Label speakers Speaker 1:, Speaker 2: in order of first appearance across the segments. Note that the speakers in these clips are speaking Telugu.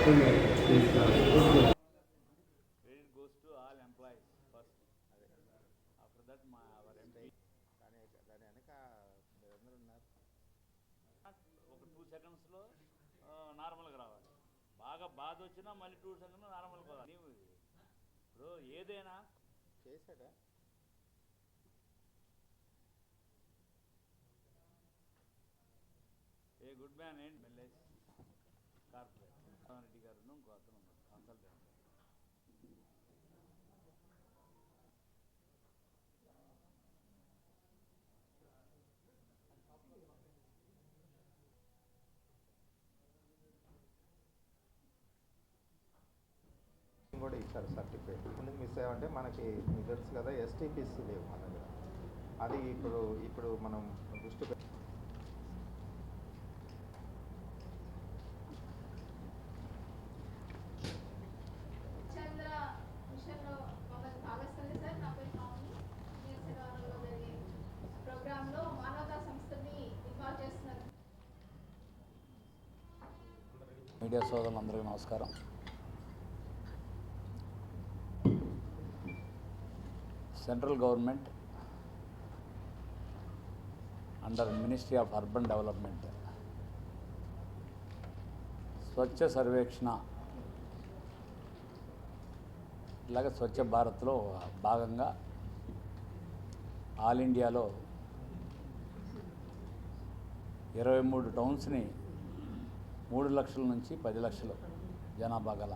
Speaker 1: Credit goes to all employees first. After that, our MP.
Speaker 2: దాని వెనక మీరందరూ ఉన్నారు.
Speaker 1: ఒక 2 సెకండ్స్లో నార్మల్గా రావాలి. బాగా బాధ వచ్చినా మళ్ళీ 2 సెకండ్లో నార్మల్గా రావాలి. నీవు ఇప్పుడు ఏదైనా
Speaker 2: చేశాడా?
Speaker 1: ఏ గుడ్ మ్యాన్ ఏంటి మెల్లేసి కార్పొరేట్ రెడ్డి గారు ఇంకో అతను ఉన్నాడు కన్సల్టెంట్.
Speaker 2: కూడా ఇచ్చారు సర్టిఫికేట్. ముందుకు మిస్ అయ్యామంటే మనకి మీకు తెలుసు కదా, ఎస్టీపీసీ లేవు మన దగ్గర. అది ఇప్పుడు మనం దృష్టి
Speaker 1: మీడియా సోదరులందరికీ నమస్కారం. Central government under ministry of urban development Swachh Survekshan ఇలాగ స్వచ్ఛ భారత్లో భాగంగా ఆల్ ఇండియాలో 23 టౌన్స్ని 3 లక్షల నుంచి 10 లక్షల జనాభా గల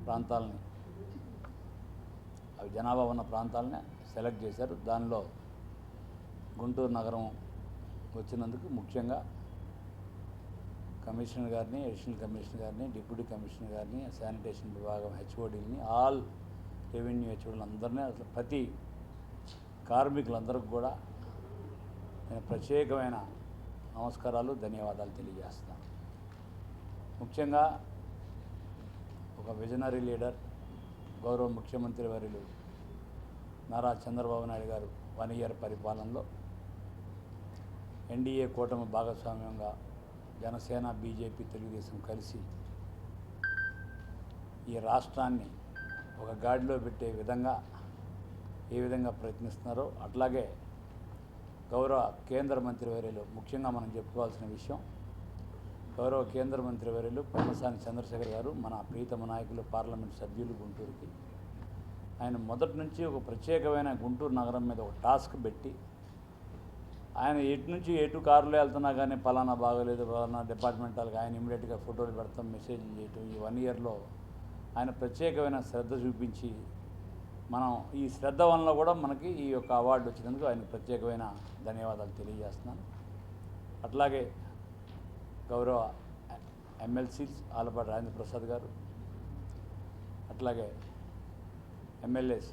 Speaker 1: ప్రాంతాలని, అవి జనాభా ఉన్న ప్రాంతాలని సెలెక్ట్ చేశారు. దానిలో గుంటూరు నగరం వచ్చినందుకు ముఖ్యంగా కమిషనర్ గారిని, అడిషనల్ కమిషనర్ గారిని, డిప్యూటీ కమిషనర్ గారిని, శానిటేషన్ విభాగం హెచ్ఓడీలని, ఆల్ రెవెన్యూ హెచ్ఓడీలు అందరినీ, అసలు ప్రతి కార్మికులందరికీ కూడా నేను ప్రత్యేకమైన నమస్కారాలు, ధన్యవాదాలు తెలియజేస్తున్నాను. ముఖ్యంగా ఒక విజనరీ లీడర్, గౌరవ ముఖ్యమంత్రి వర్యులు నారా చంద్రబాబు నాయుడు గారు 1 ఇయర్ పరిపాలనలో ఎన్డీఏ కూటమి భాగస్వామ్యంగా జనసేన, బీజేపీ, తెలుగుదేశం కలిసి ఈ రాష్ట్రాన్ని ఒక గాడిలో పెట్టే విధంగా ఏ విధంగా ప్రయత్నిస్తున్నారో అట్లాగే గౌరవ కేంద్ర మంత్రివర్యులు, ముఖ్యంగా మనం చెప్పుకోవాల్సిన విషయం, గౌరవ కేంద్ర మంత్రివర్యులు పెమ్మసాని చంద్రశేఖర్ గారు, మన ప్రీతమ నాయకులు, పార్లమెంట్ సభ్యులు గుంటూరుకి, ఆయన మొదటి నుంచి ఒక ప్రత్యేకమైన గుంటూరు నగరం మీద ఒక టాస్క్ పెట్టి, ఆయన ఎటు నుంచి ఎటు కారులో వెళ్తున్నా కానీ పలానా బాగోలేదు, పలానా డిపార్ట్మెంటల్గా ఆయన ఇమీడియట్గా ఫోటోలు పెడతాం, మెసేజ్లు చేయటం, ఈ 1 ఇయర్లో ఆయన ప్రత్యేకమైన శ్రద్ధ చూపించి, మనం ఈ శ్రద్ధ వల్ల కూడా మనకి ఈ యొక్క అవార్డు వచ్చినందుకు ఆయనకు ప్రత్యేకమైన ధన్యవాదాలు తెలియజేస్తున్నాను. అట్లాగే గౌరవ ఎమ్మెల్సీస్ ఆలపాటి రాజేంద్ర ప్రసాద్ గారు, అట్లాగే ఎమ్మెల్యేస్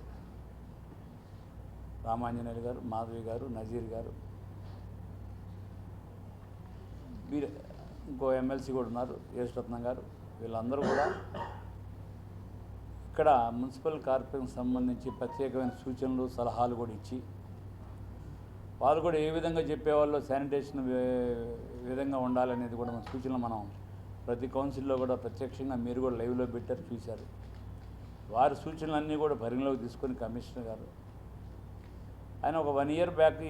Speaker 1: రామాంజనేయులు గారు, మాధవి గారు, నజీర్ గారు, వీరు ఇంకో ఎమ్మెల్సీ కూడా ఉన్నారు, యేసురత్నం గారు, వీళ్ళందరూ కూడా ఇక్కడ మున్సిపల్ కార్పొరేషన్కి సంబంధించి ప్రత్యేకమైన సూచనలు, సలహాలు కూడా ఇచ్చి, వాళ్ళు కూడా ఏ విధంగా చెప్పేవాళ్ళు శానిటేషన్ విధంగా ఉండాలనేది కూడా మన సూచనలు మనం ప్రతి కౌన్సిల్లో కూడా ప్రత్యక్షంగా మీరు కూడా లైవ్లో పెట్టారు, చూశారు. వారి సూచనలన్నీ కూడా పరిగణలోకి తీసుకొని కమిషనర్ గారు ఆయన ఒక 1 ఇయర్ బ్యాక్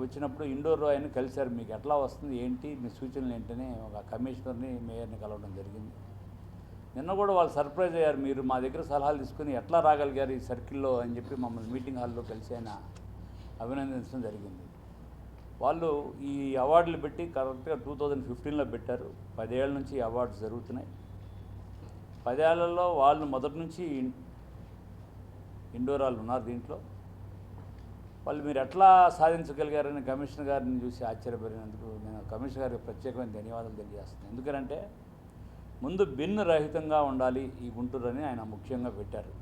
Speaker 1: వచ్చినప్పుడు ఇండోర్ ఆయన కలిశారు. మీకు ఎట్లా వస్తుంది, ఏంటి మీ సూచనలు ఏంటని ఒక కమిషనర్ని, మేయర్ని కలవడం జరిగింది. నిన్న కూడా వాళ్ళు సర్ప్రైజ్ అయ్యారు, మీరు మా దగ్గర సలహాలు తీసుకుని ఎట్లా రాగలిగారు ఈ సర్కిల్లో అని చెప్పి మమ్మల్ని మీటింగ్ హాల్లో కలిసి ఆయన అభినందించడం జరిగింది. వాళ్ళు ఈ అవార్డులు పెట్టి కరెక్ట్గా 2015లో పెట్టారు. 10 ఏళ్ల నుంచి ఈ అవార్డ్స్ జరుగుతున్నాయి. 10 ఏళ్లలో వాళ్ళు మొదటి నుంచి ఇండోర్ వాళ్ళు ఉన్నారు దీంట్లో. వాళ్ళు మీరు ఎట్లా సాధించగలిగారని కమిషనర్ గారిని చూసి ఆశ్చర్యపడినందుకు నేను కమిషనర్ గారికి ప్రత్యేకమైన ధన్యవాదాలు తెలియజేస్తున్నాను. ఎందుకంటే ముందు బిన్ రహితంగా ఉండాలి ఈ గుంటూరు అని ఆయన ముఖ్యంగా పెట్టారు.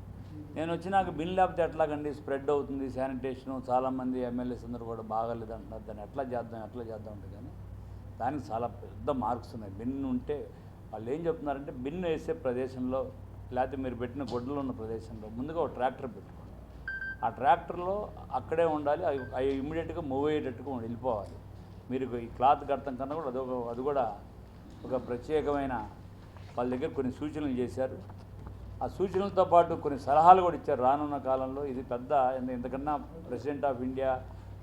Speaker 1: నేను వచ్చినాక బిన్ లేకపోతే ఎట్లాగండి, స్ప్రెడ్ అవుతుంది శానిటేషను, చాలామంది ఎమ్మెల్యేస్ అందరూ కూడా బాగాలేదు అంటున్నారు, దాన్ని ఎట్లా చేద్దాం ఉంటుంది. కానీ దానికి చాలా పెద్ద మార్క్స్ ఉన్నాయి. బిన్ ఉంటే వాళ్ళు ఏం చెప్తున్నారంటే, బిన్ వేసే ప్రదేశంలో లేకపోతే మీరు పెట్టిన గొడ్డలు ఉన్న ప్రదేశంలో ముందుగా ఒక ట్రాక్టర్ పెట్టుకోండి, ఆ ట్రాక్టర్లో అక్కడే ఉండాలి, అవి ఇమ్మీడియట్గా మూవ్ అయ్యేటట్టుగా వెళ్ళిపోవాలి. మీరు ఈ క్లాత్ కడతాం కన్నా కూడా అది కూడా ఒక ప్రత్యేకమైన వాళ్ళ దగ్గర కొన్ని సూచనలు చేశారు. ఆ సూచనలతో పాటు కొన్ని సలహాలు కూడా ఇచ్చారు. రానున్న కాలంలో ఇది పెద్ద ఇంతకన్నా ప్రెసిడెంట్ ఆఫ్ ఇండియా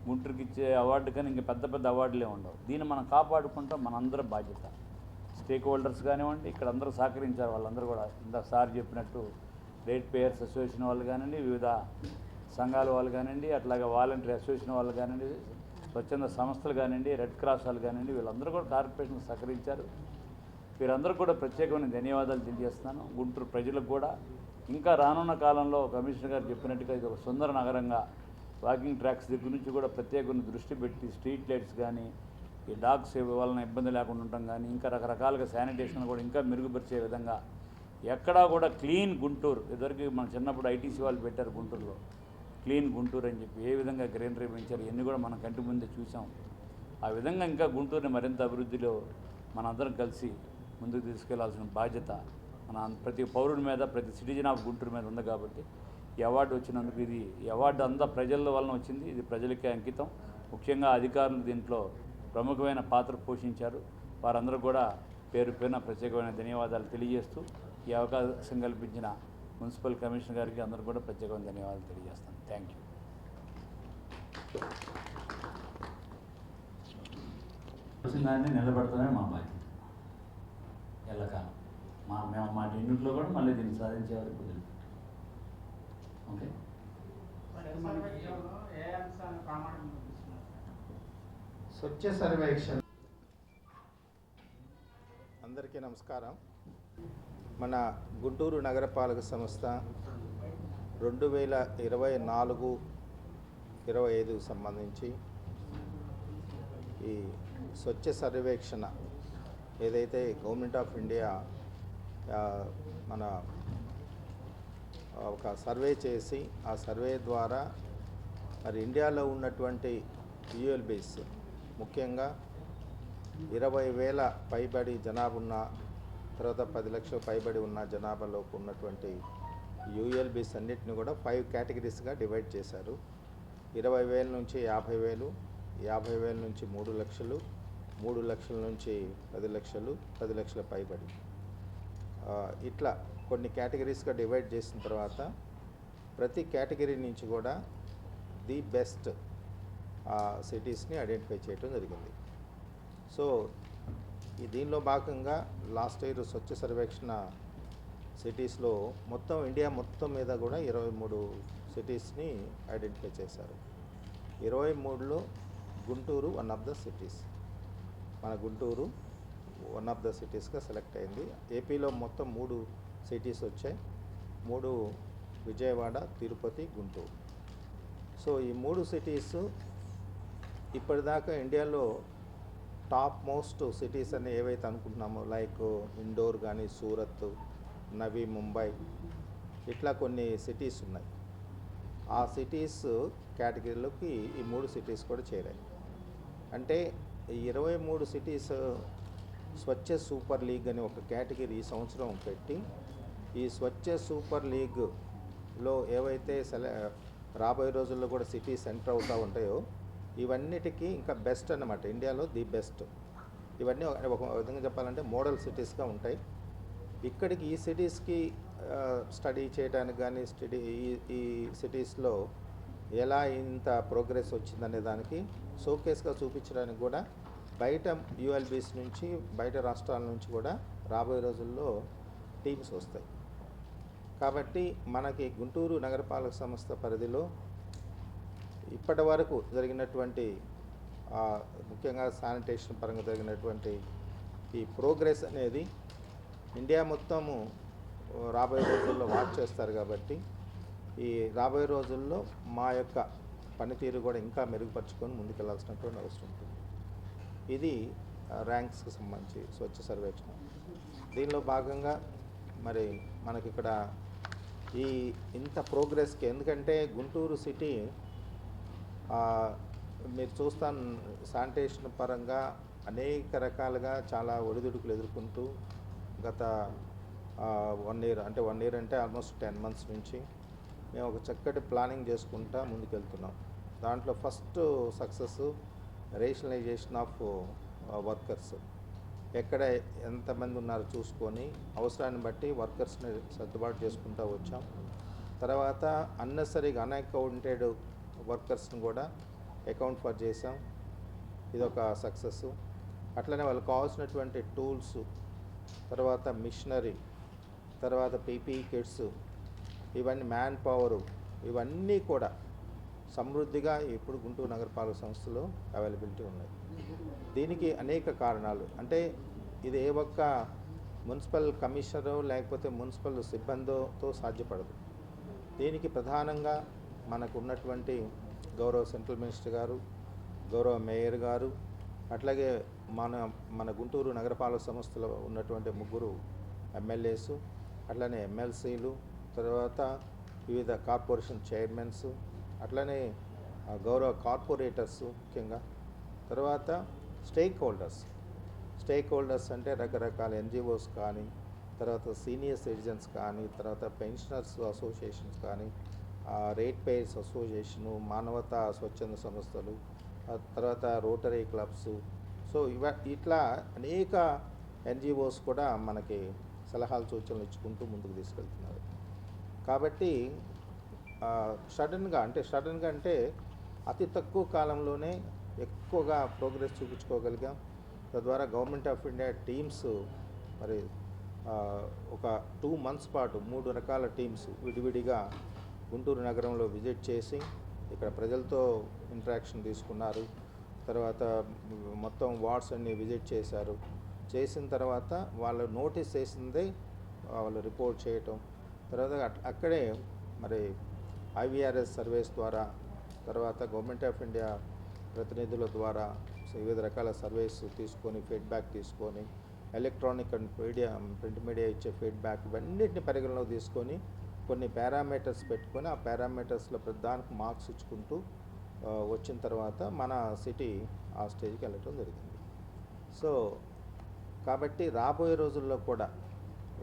Speaker 1: గుంటూరుకి ఇచ్చే అవార్డు కానీ ఇంకా పెద్ద పెద్ద అవార్డులే ఉండవు. దీన్ని మనం కాపాడుకుంటాం, మనందరం బాధ్యత. స్టేక్ హోల్డర్స్ కానివ్వండి, ఇక్కడ అందరూ సహకరించారు. వాళ్ళందరూ కూడా ఇందాక సార్ చెప్పినట్టు రేట్ పేయర్స్ అసోసియేషన్ వాళ్ళు కానివ్వండి, వివిధ సంఘాల వాళ్ళు కానివ్వండి, అట్లాగే వాలంటరీ అసోసియేషన్ వాళ్ళు కానివ్వండి, స్వచ్ఛంద సంస్థలు కానివ్వండి, రెడ్ క్రాస్ వాళ్ళు కానివ్వండి, వీళ్ళందరూ కూడా కార్పొరేషన్ సహకరించారు. వీరందరూ కూడా ప్రత్యేకమైన ధన్యవాదాలు తెలియజేస్తున్నాను. గుంటూరు ప్రజలకు కూడా ఇంకా రానున్న కాలంలో కమిషనర్ గారు చెప్పినట్టుగా ఇది ఒక సుందర నగరంగా వాకింగ్ ట్రాక్స్ దగ్గర నుంచి కూడా ప్రత్యేకమైన దృష్టి పెట్టి స్ట్రీట్ లైట్స్ కానీ, ఈ డాగ్స్ వలన ఇబ్బంది లేకుండా ఉండటం కానీ, ఇంకా రకరకాలుగా శానిటేషన్ కూడా ఇంకా మెరుగుపరిచే విధంగా ఎక్కడా కూడా క్లీన్ గుంటూరు, ఇదివరకు మన చిన్నప్పుడు ఐటీసీ వాళ్ళు పెట్టారు గుంటూరులో క్లీన్ గుంటూరు అని చెప్పి, ఏ విధంగా గ్రీనరీ పెంచారు ఇవన్నీ కూడా మనం కంటి ముందే చూసాం. ఆ విధంగా ఇంకా గుంటూరుని మరింత అభివృద్ధిలో మనందరం కలిసి ముందుకు తీసుకెళ్లాల్సిన బాధ్యత మన ప్రతి పౌరుడి మీద, ప్రతి సిటిజన్ ఆఫ్ గుంటూరు మీద ఉంది. కాబట్టి ఈ అవార్డు వచ్చినందుకు ఈ అవార్డు అంతా ప్రజల వలన వచ్చింది. ఇది ప్రజలకే అంకితం. ముఖ్యంగా అధికారులు దీంట్లో ప్రముఖమైన పాత్ర పోషించారు. వారందరూ కూడా పేరు పేరున ప్రత్యేకమైన ధన్యవాదాలు తెలియజేస్తూ ఈ అవకాశం కల్పించిన మున్సిపల్ కమిషనర్ గారికి అందరూ కూడా ప్రత్యేకమైన ధన్యవాదాలు తెలియజేస్తాను. Thank you. దాన్ని నిలబెడతామే మా బాధ్యత. ఎల్లకాలం మేము మా ఇంట్లో కూడా మళ్ళీ దీన్ని సాధించే వరకు వదిలిపెట్టాం. ఓకే.
Speaker 2: స్వచ్ఛ సర్వేక్షణ. అందరికీ నమస్కారం. మన గుంటూరు నగరపాలక సంస్థ 2024-25 సంబంధించి ఈ స్వచ్ఛ సర్వేక్షణ ఏదైతే గవర్నమెంట్ ఆఫ్ ఇండియా మన ఒక సర్వే చేసి ఆ సర్వే ద్వారా మరి ఇండియాలో ఉన్నటువంటి యూఎల్బీస్ ముఖ్యంగా 20,000 పైబడి జనాభా ఉన్న తర్వాత 10 లక్షల పైబడి ఉన్న జనాభాలోకి ఉన్నటువంటి యూఎల్బీస్ అన్నిటిని కూడా 5 కేటగిరీస్గా డివైడ్ చేశారు. 20,000 నుంచి 50,000, 50,000 నుంచి 3 లక్షలు, 3 లక్షల నుంచి 10 లక్షలు, 10 లక్షల పైబడి, ఇట్లా కొన్ని కేటగిరీస్గా డివైడ్ చేసిన తర్వాత ప్రతి కేటగిరీ నుంచి కూడా ది బెస్ట్ సిటీస్ని ఐడెంటిఫై చేయడం జరిగింది. సో దీనిలో భాగంగా లాస్ట్ ఇయర్ స్వచ్ఛ సర్వేక్షణ సిటీస్లో మొత్తం ఇండియా మొత్తం మీద కూడా 23 సిటీస్ని ఐడెంటిఫై చేశారు. 23లో Guntur one of the cities. మన గుంటూరు వన్ ఆఫ్ ద సిటీస్గా సెలెక్ట్ అయింది. ఏపీలో మొత్తం 3 సిటీస్ వచ్చాయి. 3 విజయవాడ, తిరుపతి, గుంటూరు. సో ఈ 3 సిటీస్ ఇప్పటిదాకా ఇండియాలో టాప్ మోస్ట్ సిటీస్ అని ఏవైతే అనుకుంటున్నామో, లైక్ ఇండోర్ కానీ, సూరత్, నవీ ముంబై, ఇట్లా కొన్ని సిటీస్ ఉన్నాయి. ఆ సిటీస్ కేటగిరీలోకి ఈ 3 సిటీస్ కూడా చేరాయి. అంటే ఈ 23 సిటీస్ స్వచ్ఛ సూపర్ లీగ్ అని ఒక కేటగిరీ ఈ సంవత్సరం పెట్టి, ఈ స్వచ్ఛ సూపర్ లీగ్లో ఏవైతే రాబోయే రోజుల్లో కూడా సిటీస్ ఎంటర్ అవుతూ ఉంటాయో ఇవన్నిటికీ ఇంకా బెస్ట్ అన్నమాట, ఇండియాలో ది బెస్ట్. ఇవన్నీ ఒక విధంగా చెప్పాలంటే మోడల్ సిటీస్గా ఉంటాయి. ఇక్కడికి ఈ సిటీస్కి స్టడీ చేయడానికి కానీ, ఈ సిటీస్లో ఎలా ఇంత ప్రోగ్రెస్ వచ్చిందనే దానికి షోకేస్గా చూపించడానికి కూడా బయట యూఎల్బీస్ నుంచి, బయట రాష్ట్రాల నుంచి కూడా రాబోయే రోజుల్లో టీమ్స్ వస్తాయి. కాబట్టి మనకి గుంటూరు నగరపాలక సంస్థ పరిధిలో ఇప్పటి వరకు జరిగినటువంటి ముఖ్యంగా శానిటేషన్ పరంగా జరిగినటువంటి ఈ ప్రోగ్రెస్ అనేది ఇండియా మొత్తము రాబోయే రోజుల్లో వాచ్ చేస్తారు. కాబట్టి ఈ రాబోయే రోజుల్లో మా యొక్క పనితీరు కూడా ఇంకా మెరుగుపరుచుకొని ముందుకెళ్లాల్సినటువంటి అవసరం ఉంటుంది. ఇది ర్యాంక్స్కి సంబంధించి స్వచ్ఛ సర్వేక్షణ. దీనిలో భాగంగా మరి మనకి ఇక్కడ ఈ ఇంత ప్రోగ్రెస్కి, ఎందుకంటే గుంటూరు సిటీ మీరు చూస్తాను శానిటేషన్ పరంగా అనేక రకాలుగా చాలా ఒడిదుడుకులు ఎదుర్కొంటూ గత 1 ఇయర్ అంటే ఆల్మోస్ట్ 10 మంత్స్ నుంచి మేము ఒక చక్కటి ప్లానింగ్ చేసుకుంటా ముందుకెళ్తున్నాం. దాంట్లో first success rationalization of workers. ఎక్కడ ఎంతమంది ఉన్నారో చూసుకొని అవసరాన్ని బట్టి వర్కర్స్ని సర్దుబాటు చేసుకుంటూ వచ్చాం. తర్వాత అన్నెసరీగా అన్అకౌంటెడ్ వర్కర్స్ని కూడా అకౌంట్ ఫర్ చేసాం. ఇదొక సక్సెస్. అట్లనే వాళ్ళకి కావాల్సినటువంటి టూల్స్, తర్వాత మిషనరీ, తర్వాత పీపీ కిట్స్, ఇవన్నీ మ్యాన్ పవరు, ఇవన్నీ కూడా సమృద్ధిగా ఇప్పుడు గుంటూరు నగరపాలక సంస్థలో అవైలబిలిటీ ఉన్నాయి. దీనికి అనేక కారణాలు. అంటే ఇది ఏ ఒక్క మున్సిపల్ కమిషనరో లేకపోతే మున్సిపల్ సిబ్బందితో సాధ్యపడదు. దీనికి ప్రధానంగా మనకు ఉన్నటువంటి గౌరవ సెంట్రల్ మినిస్టర్ గారు, గౌరవ మేయర్ గారు, అట్లాగే మన గుంటూరు నగరపాలక సంస్థలో ఉన్నటువంటి 3 ఎమ్మెల్యేస్, అట్లనే ఎమ్మెల్సీలు, తర్వాత వివిధ కార్పొరేషన్ చైర్మన్స్, అట్లనే గౌరవ కార్పొరేటర్స్ ముఖ్యంగా, తర్వాత స్టేక్ హోల్డర్స్ అంటే రకరకాల ఎన్జిఓస్ కానీ, తర్వాత సీనియర్ సిటిజన్స్ కానీ, తర్వాత పెన్షనర్స్ అసోసియేషన్స్ కానీ, రేట్ పేయర్స్ అసోసియేషను, మానవతా స్వచ్ఛంద సంస్థలు, తర్వాత రోటరీ క్లబ్స్, సో ఇట్లా అనేక ఎన్జిఓస్ కూడా మనకి సలహాలు సూచనలు ఇచ్చుకుంటూ ముందుకు తీసుకెళ్తున్నారు. కాబట్టి సడన్గా అంటే అతి తక్కువ కాలంలోనే ఎక్కువగా ప్రోగ్రెస్ చూపించుకోగలిగాం. తద్వారా గవర్నమెంట్ ఆఫ్ ఇండియా టీమ్స్ మరి ఒక 2 months పాటు 3 రకాల టీమ్స్ విడివిడిగా గుంటూరు నగరంలో విజిట్ చేసి ఇక్కడ ప్రజలతో ఇంటరాక్షన్ తీసుకున్నారు. తర్వాత మొత్తం వార్డ్స్ అన్ని విజిట్ చేశారు. చేసిన తర్వాత వాళ్ళు నోటీస్ చేసిందే వాళ్ళు రిపోర్ట్ చేయటం, తర్వాత అక్కడే మరి IVRS సర్వేస్ ద్వారా, తర్వాత గవర్నమెంట్ ఆఫ్ ఇండియా ప్రతినిధుల ద్వారా వివిధ రకాల సర్వేస్ తీసుకొని ఫీడ్బ్యాక్ తీసుకొని, ఎలక్ట్రానిక్ అండ్ ప్రింట్ మీడియా ఇచ్చే ఫీడ్బ్యాక్ ఇవన్నిటిని పరిగణలోకి తీసుకొని కొన్ని పారామీటర్స్ పెట్టుకొని ఆ పారామీటర్స్లో ప్రధానికి మార్క్స్ ఇచ్చుకుంటూ వచ్చిన తర్వాత మన సిటీ ఆ స్టేజ్కి వెళ్ళటం జరిగింది. సో కాబట్టి రాబోయే రోజుల్లో కూడా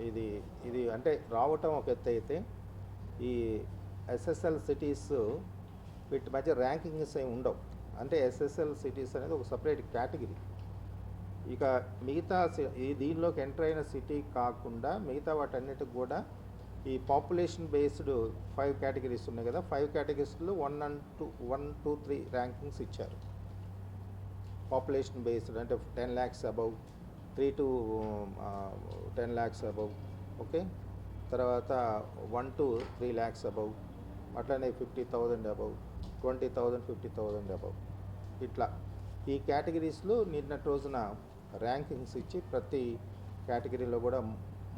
Speaker 2: ఇది అంటే రావటం ఒక ఎత్తు అయితే, ఈ SSL సిటీస్ వీటి మధ్య ర్యాంకింగ్స్ ఏమి ఉండవు. అంటే SSL సిటీస్ అనేది ఒక సపరేట్ కేటగిరీ. ఇక మిగతా దీనిలోకి ఎంటర్ అయిన సిటీ కాకుండా మిగతా వాటన్నిటికి కూడా ఈ పాపులేషన్ బేస్డ్ 5 కేటగిరీస్ ఉన్నాయి కదా, 5 కేటగిరీస్లో 1, 2, 3 ర్యాంకింగ్స్ ఇచ్చారు. పాపులేషన్ బేస్డ్ అంటే 10 lakhs above, 3 to 10 lakhs above, okay. తర్వాత 1 to 3 lakhs అబవ్, అట్లనే 50,000 అబవ్, 20,000, 50,000 అబవ్, ఇట్లా ఈ కేటగిరీస్లో నిన్నటి రోజున ర్యాంకింగ్స్ ఇచ్చి ప్రతి కేటగిరీలో కూడా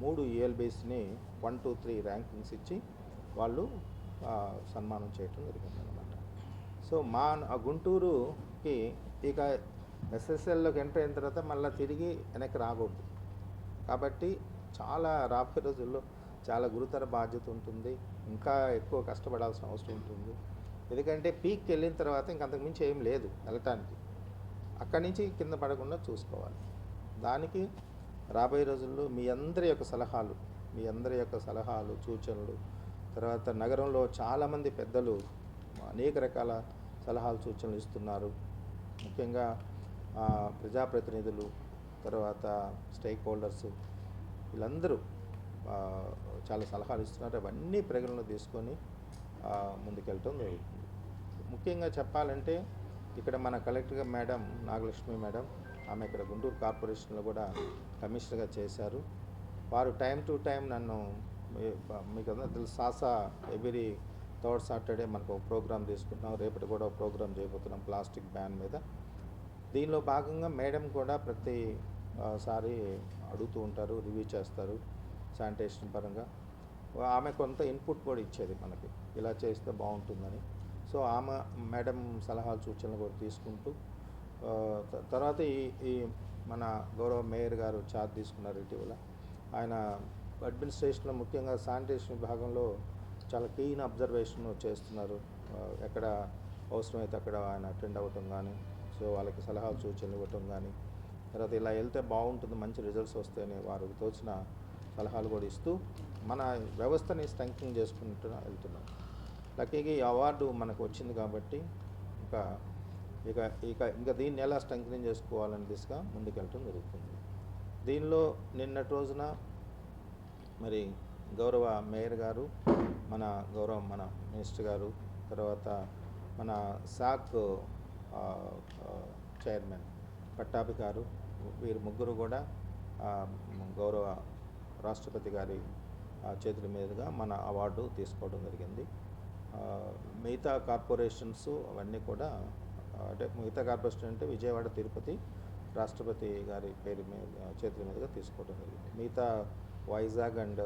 Speaker 2: 3 ELBSని 1, 2, 3 ర్యాంకింగ్స్ ఇచ్చి వాళ్ళు సన్మానం చేయటం జరిగిందనమాట. సో గుంటూరుకి ఇక SSLలోకి ఎంటర్ అయిన తర్వాత మళ్ళీ తిరిగి వెనక్కి రాకూడదు. కాబట్టి చాలా రాబోయే రోజుల్లో చాలా గురుతర బాధ్యత ఉంటుంది. ఇంకా ఎక్కువ కష్టపడాల్సిన అవసరం ఉంటుంది. ఎందుకంటే పీక్కి వెళ్ళిన తర్వాత ఇంక అంతకుమించి ఏం లేదు వెళ్ళటానికి. అక్కడి నుంచి కింద పడకుండా చూసుకోవాలి. దానికి రాబోయే రోజుల్లో మీ అందరి యొక్క సలహాలు సూచనలు, తర్వాత నగరంలో చాలామంది పెద్దలు అనేక రకాల సలహాలు సూచనలు ఇస్తున్నారు. ముఖ్యంగా ప్రజాప్రతినిధులు, తర్వాత స్టేక్ హోల్డర్స్, వీళ్ళందరూ చాలా సలహాలు ఇస్తున్నారు. అవన్నీ పరిగణలో తీసుకొని ముందుకెళ్ళటం జరుగుతుంది. ముఖ్యంగా చెప్పాలంటే ఇక్కడ మన కలెక్టర్ మేడం నాగలక్ష్మి మేడం, ఆమె ఇక్కడ గుంటూరు కార్పొరేషన్లో కూడా కమిషనర్గా చేశారు. వారు టైం టు టైం నన్ను, మీకు అందరూ తెలుసు, సాసా ఎవ్రీ 3rd Saturday మనకు ఒక ప్రోగ్రామ్ తీసుకుంటున్నాం. రేపటి కూడా ఒక ప్రోగ్రామ్ చేయబోతున్నాం ప్లాస్టిక్ బ్యాన్ మీద. దీనిలో భాగంగా మేడం కూడా ప్రతిసారి అడుగుతూ ఉంటారు, రివ్యూ చేస్తారు శానిటేషన్ పరంగా. ఆమె కొంత ఇన్పుట్ కూడా ఇచ్చేది మనకి, ఇలా చేస్తే బాగుంటుందని. సో ఆమె మేడం సలహాలు సూచనలు కూడా తీసుకుంటూ, తర్వాత ఈ మన గౌరవ మేయర్ గారు చార్జ్ తీసుకున్నారు ఇటీవల. ఆయన అడ్మినిస్ట్రేషన్లో ముఖ్యంగా శానిటేషన్ విభాగంలో చాలా క్లీన్ అబ్జర్వేషన్ చేస్తున్నారు. ఎక్కడ అవసరమైతే అక్కడ ఆయన అటెండ్ అవ్వటం కానీ, సో వాళ్ళకి సలహాలు సూచనలు ఇవ్వటం కానీ, తర్వాత ఇలా వెళ్తే బాగుంటుంది, మంచి రిజల్ట్స్ వస్తాయని వారికి తోచిన సలహాలు కూడా ఇస్తూ మన వ్యవస్థని స్ట్రెంగ్తెన్ చేసుకుంటూ వెళ్తున్నాం. లక్కీగా ఈ అవార్డు మనకు వచ్చింది కాబట్టి ఇంకా దీన్ని ఎలా స్ట్రెంగ్తెన్ చేసుకోవాలని దిశగా ముందుకెళ్ళటం జరుగుతుంది. దీనిలో నిన్నటి రోజున మరి గౌరవ మేయర్ గారు, మన మినిస్టర్ గారు, తర్వాత మన సాక్ చైర్మన్ పట్టాభి గారు, వీరు ముగ్గురు కూడా గౌరవ రాష్ట్రపతి గారి చేతుల మీదుగా మన అవార్డు తీసుకోవడం జరిగింది. మిగతా కార్పొరేషన్స్ అవన్నీ కూడా అంటే మిగతా కార్పొరేషన్ అంటే విజయవాడ, తిరుపతి రాష్ట్రపతి గారి పేరు మీద చేతుల మీదుగా తీసుకోవడం జరిగింది. మిగతా వైజాగ్ అండ్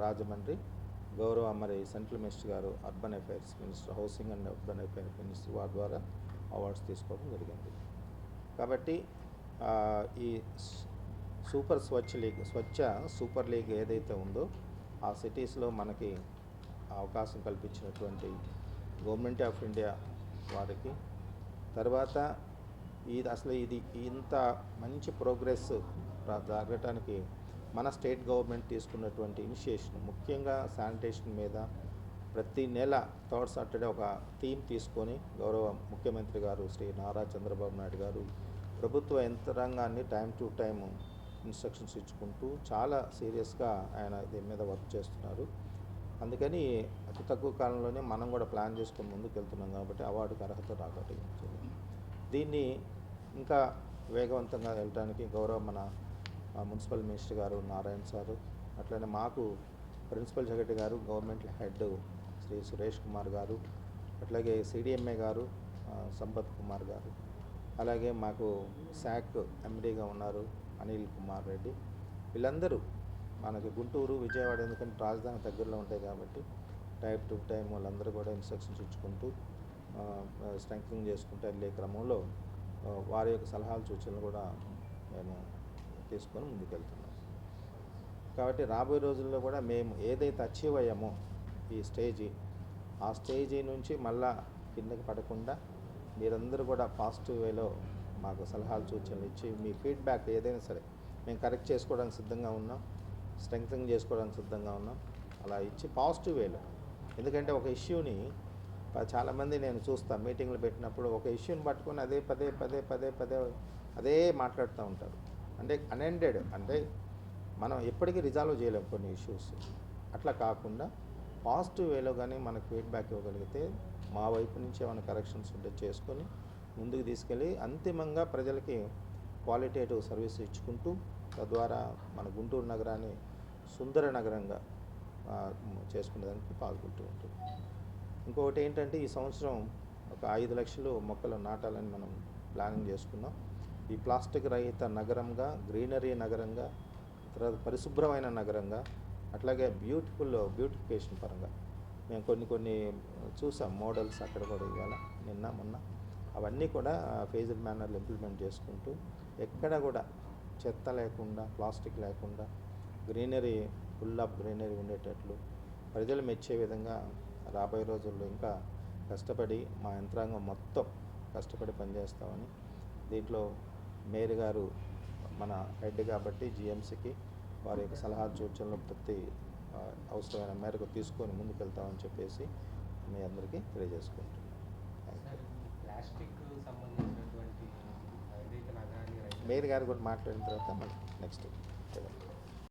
Speaker 2: రాజమండ్రి గౌరవ మరి సెంట్రల్ మినిస్టర్ గారు, urban affairs minister, housing and urban affairs minister వారి ద్వారా అవార్డ్స్ తీసుకోవడం జరిగింది. కాబట్టి ఈ స్వచ్ఛ సూపర్ లీగ్ ఏదైతే ఉందో ఆ సిటీస్లో మనకి అవకాశం కల్పించినటువంటి గవర్నమెంట్ ఆఫ్ ఇండియా వారికి, తర్వాత ఇది ఇంత మంచి ప్రోగ్రెస్ జరగటానికి మన స్టేట్ గవర్నమెంట్ తీసుకున్నటువంటి ఇనిషియేషన్, ముఖ్యంగా శానిటేషన్ మీద ప్రతి నెల థర్డ్ సాటర్డే ఒక థీమ్ తీసుకొని గౌరవ ముఖ్యమంత్రి గారు శ్రీ నారా చంద్రబాబు నాయుడు గారు ప్రభుత్వ యంత్రాంగాన్ని టైం టు టైం ఇన్స్ట్రక్షన్స్ ఇచ్చుకుంటూ చాలా సీరియస్గా ఆయన దీని మీద వర్క్ చేస్తున్నారు. అందుకని అతి తక్కువ కాలంలోనే మనం కూడా ప్లాన్ చేసుకొని ముందుకు వెళ్తున్నాం కాబట్టి అవార్డుకి అర్హత రాబట్టి దీన్ని ఇంకా వేగవంతంగా వెళ్ళడానికి గౌరవ మన మున్సిపల్ మినిస్టర్ గారు నారాయణ సారు, అట్లనే మాకు ప్రిన్సిపల్ సెక్రటరీ గారు, గవర్నమెంట్ హెడ్ శ్రీ సురేష్ కుమార్ గారు, అట్లాగే సిడిఎంఏ గారు సంపత్ కుమార్ గారు, అలాగే మాకు శాక్ ఎండీగా ఉన్నారు అనిల్ కుమార్ రెడ్డి, వీళ్ళందరూ మనకి గుంటూరు, విజయవాడ ఎందుకంటే రాజధాని దగ్గరలో ఉంటాయి కాబట్టి టైం టు టైం వాళ్ళందరూ కూడా ఇన్స్ట్రక్షన్స్ ఇచ్చుకుంటూ స్ట్రెంగ్థనింగ్ చేసుకుంటూ వెళ్ళే క్రమంలో వారి యొక్క సలహాలు సూచనలు కూడా మేము తీసుకొని ముందుకెళ్తున్నాం. కాబట్టి రాబోయే రోజుల్లో కూడా మేము ఏదైతే అచీవ్ అయ్యామో ఆ స్టేజీ నుంచి మళ్ళా కిందకి పడకుండా మీరందరూ కూడా పాజిటివ్ వేలో మాకు సలహాలు సూచనలు ఇచ్చి మీ ఫీడ్బ్యాక్ ఏదైనా సరే మేము కరెక్ట్ చేసుకోవడానికి సిద్ధంగా ఉన్నాం, స్ట్రెంగ్థనింగ్ చేసుకోవడానికి సిద్ధంగా ఉన్నాం. అలా ఇచ్చి పాజిటివ్ వేలో, ఎందుకంటే ఒక ఇష్యూని చాలామంది నేను చూస్తాను మీటింగ్లు పెట్టినప్పుడు ఒక ఇష్యూని పట్టుకొని అదే పదే అదే మాట్లాడుతూ ఉంటారు. అంటే అన్ఎండెడ్, అంటే మనం ఎప్పటికీ రిజాల్వ్ చేయలేము కొన్ని ఇష్యూస్. అట్లా కాకుండా పాజిటివ్ వేలో కానీ మనకు ఫీడ్బ్యాక్ ఇవ్వగలిగితే మా వైపు నుంచి ఏమైనా కరెక్షన్స్ ఉంటే చేసుకొని ముందుకు తీసుకెళ్ళి అంతిమంగా ప్రజలకి క్వాలిటేటివ్ సర్వీస్ ఇచ్చుకుంటూ తద్వారా మన గుంటూరు నగరాన్ని సుందర నగరంగా చేసుకునేదానికి పాల్గొంటూ ఉంటుంది. ఇంకొకటి ఏంటంటే ఈ సంవత్సరం ఒక 5 లక్షలు మొక్కలు నాటాలని మనం ప్లానింగ్ చేసుకున్నాం. ఈ ప్లాస్టిక్ రహిత నగరంగా, గ్రీనరీ నగరంగా, తర్వాత పరిశుభ్రమైన నగరంగా, అట్లాగే బ్యూటిఫికేషన్ పరంగా మేము కొన్ని చూసాం మోడల్స్ అక్కడ కూడా ఇవాళ నిన్న మొన్న అవన్నీ కూడా ఫేజ్డ్ మేనర్లో ఇంప్లిమెంట్ చేసుకుంటూ ఎక్కడ కూడా చెత్త లేకుండా, ప్లాస్టిక్ లేకుండా, గ్రీనరీ ఫుల్ ఆఫ్ గ్రీనరీ ఉండేటట్లు ప్రజలు మెచ్చే విధంగా రాబోయే రోజుల్లో ఇంకా కష్టపడి మా యంత్రాంగం మొత్తం కష్టపడి పనిచేస్తామని, దీంట్లో మేయర్ గారు మన హెడ్ కాబట్టి జిఎంసీకి వారి యొక్క సలహా సూచనలు ప్రతి అవసరమైన మేరకు తీసుకొని ముందుకు వెళ్తామని చెప్పేసి మీ అందరికీ తెలియజేసుకుంటున్నాను.
Speaker 3: ప్లాస్టిక్ సంబంధించినటువంటి
Speaker 2: మేయర్ గారు కూడా మాట్లాడిన తర్వాత మళ్ళీ నెక్స్ట్